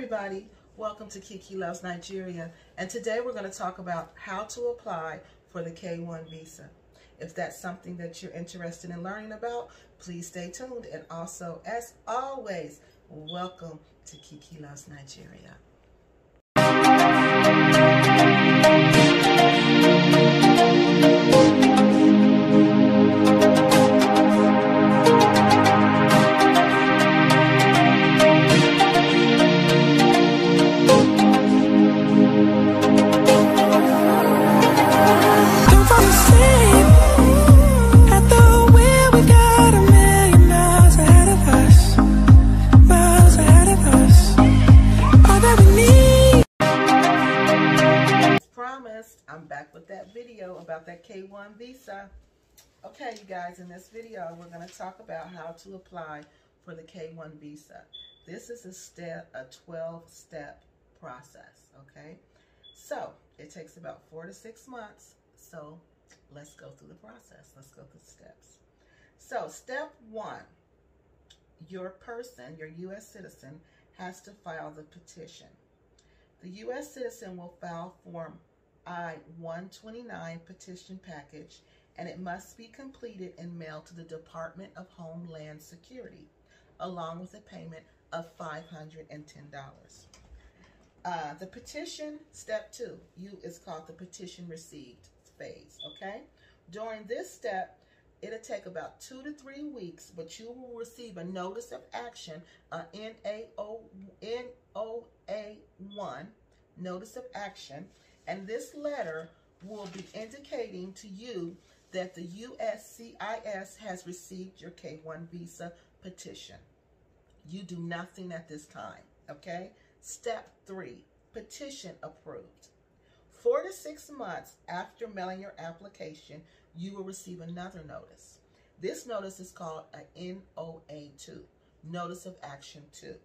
everybody, welcome to Kiki Loves Nigeria, and today we're going to talk about how to apply for the K1 visa. If that's something that you're interested in learning about, please stay tuned, and also, as always, welcome to Kiki Loves Nigeria. I'm back with that video about that K1 visa. Okay, you guys, in this video, we're going to talk about how to apply for the K1 visa. This is a 12-step process, okay? So, it takes about 4 to 6 months. So, let's go through the process. Let's go through the steps. So, step 1, your person, your U.S. citizen, has to file the petition. The U.S. citizen will file Form I-129 petition package, and it must be completed and mailed to the Department of Homeland Security, along with a payment of $510. The petition, step 2, is called the petition received phase, okay? During this step, it'll take about 2 to 3 weeks, but you will receive a notice of action, NOA1, notice of action, and this letter will be indicating to you that the USCIS has received your K1 visa petition. You do nothing at this time, okay? Step 3, petition approved. 4 to 6 months after mailing your application, you will receive another notice. This notice is called an NOA2, Notice of Action 2,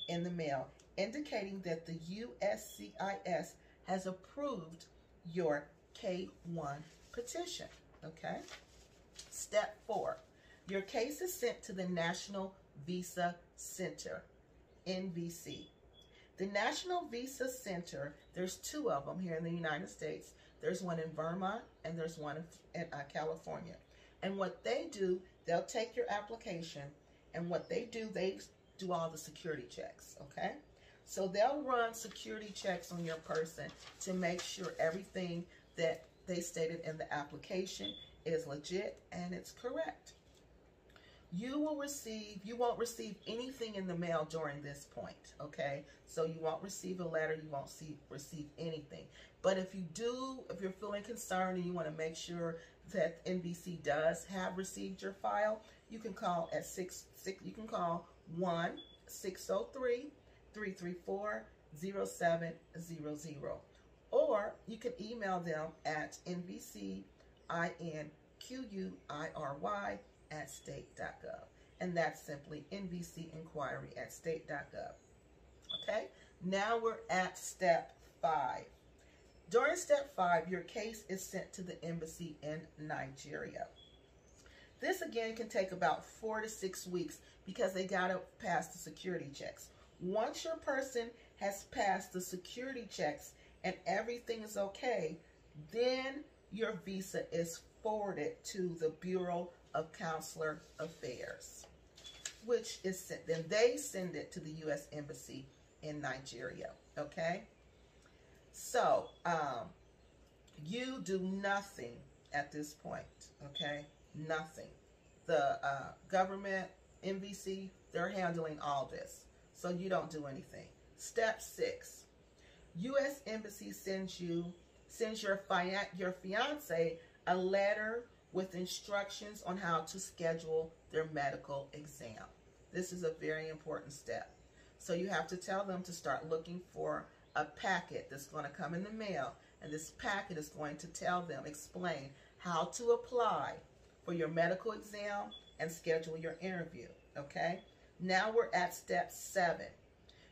in the mail, indicating that the USCIS has approved your K1 petition, okay? Step 4, your case is sent to the National Visa Center, NVC. The National Visa Center, there's 2 of them here in the United States. There's one in Vermont and there's one in California. And what they do, they'll take your application, and what they do all the security checks, okay? So they'll run security checks on your person to make sure everything that they stated in the application is legit and it's correct. You won't receive anything in the mail during this point, okay? So you won't receive a letter, you won't receive anything. But if you're feeling concerned and you want to make sure that NVC does have received your file, you can call at 1-603-334-0700, or you can email them at nvcinquiry@state.gov, and that's simply nvcinquiry@state.gov. Okay, now we're at step 5. During step 5, your case is sent to the embassy in Nigeria. This again can take about 4 to 6 weeks because they gotta pass the security checks. Once your person has passed the security checks and everything is okay, then your visa is forwarded to the Bureau of Consular Affairs, which is sent, then they send it to the U.S. Embassy in Nigeria, okay? So, you do nothing at this point, okay? Nothing. The government, NVC, they're handling all this, so you don't do anything. Step 6, U.S. Embassy sends your fiance a letter with instructions on how to schedule their medical exam. This is a very important step. So you have to tell them to start looking for a packet that's going to come in the mail, and this packet is going to explain how to apply for your medical exam and schedule your interview, okay? Now we're at step 7.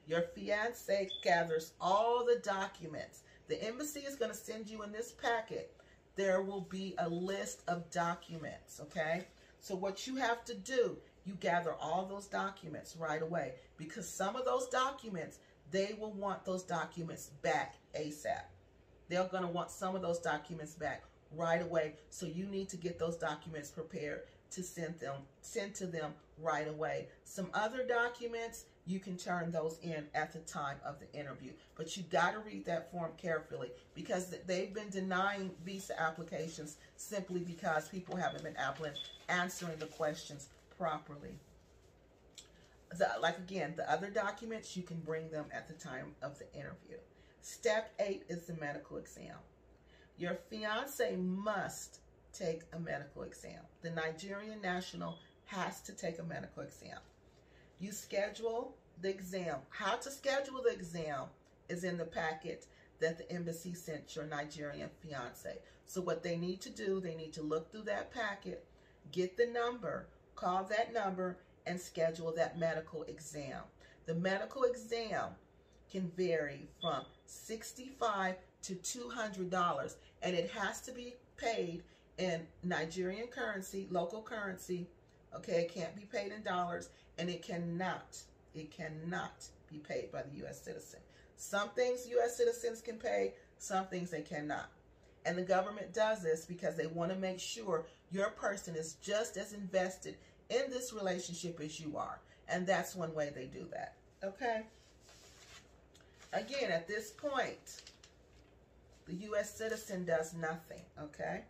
Your fiance gathers all the documents. The embassy is going to send you in this packet. There will be a list of documents, okay? So what you have to do, you gather all those documents right away, because some of those documents, they will want those documents back ASAP. They're going to want some of those documents back right away. So you need to get those documents prepared to send to them right away. Some other documents, you can turn those in at the time of the interview. But you got to read that form carefully, because they've been denying visa applications simply because people haven't been answering the questions properly. Like again, the other documents, you can bring them at the time of the interview. Step 8 is the medical exam. Your fiance must take a medical exam. The Nigerian national has to take a medical exam. You schedule the exam. How to schedule the exam is in the packet that the embassy sent your Nigerian fiance. So what they need to do, they need to look through that packet, get the number, call that number, and schedule that medical exam. The medical exam can vary from $65 to $200, and it has to be paid in Nigerian currency, local currency. Okay, it can't be paid in dollars, and it cannot be paid by the U.S. citizen. Some things U.S. citizens can pay, some things they cannot. And the government does this because they want to make sure your person is just as invested in this relationship as you are. And that's one way they do that. Okay? Again, at this point, the U.S. citizen does nothing. Okay?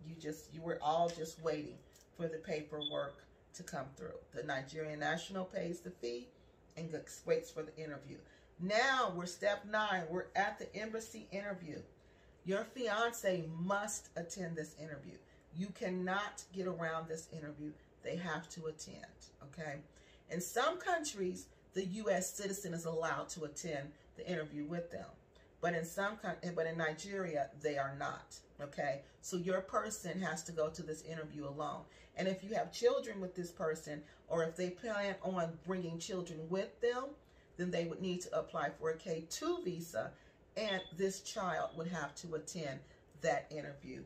You were all just waiting for the paperwork to come through. The Nigerian national pays the fee and waits for the interview. Now we're step 9. We're at the embassy interview. Your fiance must attend this interview. You cannot get around this interview. They have to attend. Okay? In some countries, the U.S. citizen is allowed to attend the interview with them. But in Nigeria, they are not. Okay? So your person has to go to this interview alone. And if you have children with this person, or if they plan on bringing children with them, then they would need to apply for a K2 visa, and this child would have to attend that interview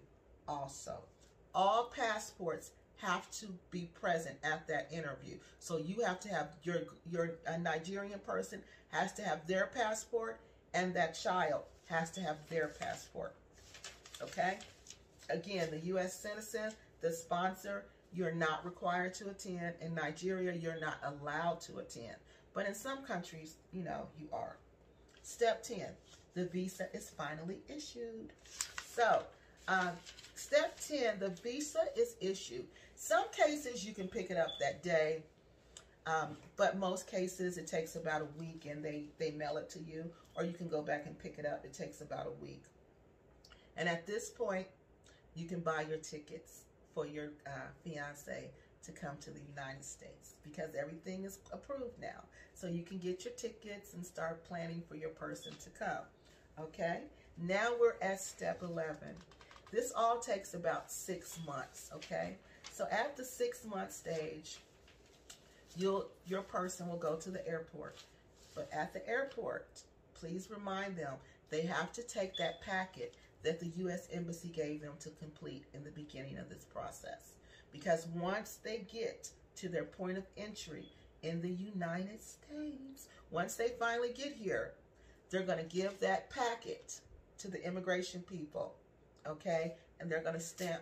also. All passports have to be present at that interview. So you have to have your Nigerian person has to have their passport, and that child has to have their passport. Okay? Again, the U.S. citizen, the sponsor, you're not required to attend. In Nigeria, you're not allowed to attend. But in some countries, you are. Step 10, the visa is finally issued. So, step 10, the visa is issued. Some cases you can pick it up that day, but most cases it takes about a week, and they mail it to you, or you can go back and pick it up. It takes about a week. And at this point, you can buy your tickets for your fiance to come to the United States, because everything is approved now. So you can get your tickets and start planning for your person to come. Okay? Now we're at step 11. This all takes about 6 months. Okay? So at the 6-month stage, your person will go to the airport. But at the airport, please remind them they have to take that packet that the U.S. Embassy gave them to complete in the beginning of this process. Because once they get to their point of entry in the United States, once they finally get here, they're going to give that packet to the immigration people, okay? And they're going to stamp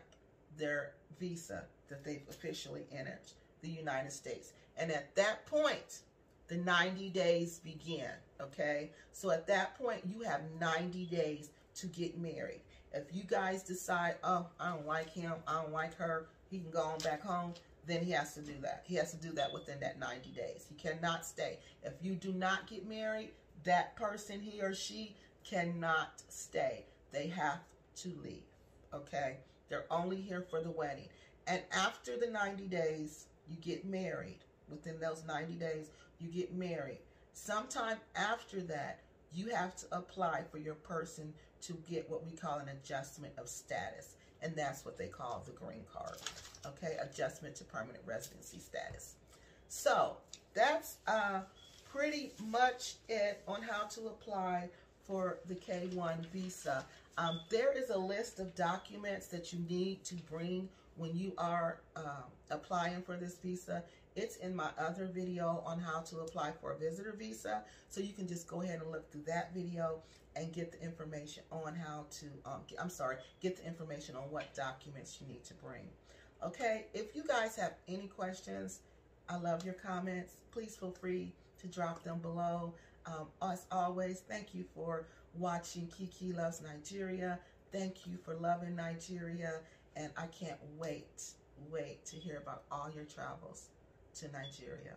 their visa that they've officially entered the United States. And at that point, the 90 days begin, okay? So at that point, you have 90 days to get married. If you guys decide, oh, I don't like him, I don't like her, he can go on back home, then he has to do that. He has to do that within that 90 days. He cannot stay. If you do not get married, that person, he or she, cannot stay. They have to leave, okay? They're only here for the wedding. And after the 90 days, you get married. Within those 90 days, you get married. Sometime after that, you have to apply for your person to get what we call an adjustment of status. And that's what they call the green card. Okay, adjustment to permanent residency status. So that's pretty much it on how to apply for the K1 visa. There is a list of documents that you need to bring when you are applying for this visa, It's in my other video on how to apply for a visitor visa. So you can just go ahead and look through that video and get the information on how to, get the information on what documents you need to bring. Okay, if you guys have any questions, I love your comments. Please feel free to drop them below. As always, thank you for watching Kiki Loves Nigeria. Thank you for loving Nigeria, and I can't wait to hear about all your travels to Nigeria.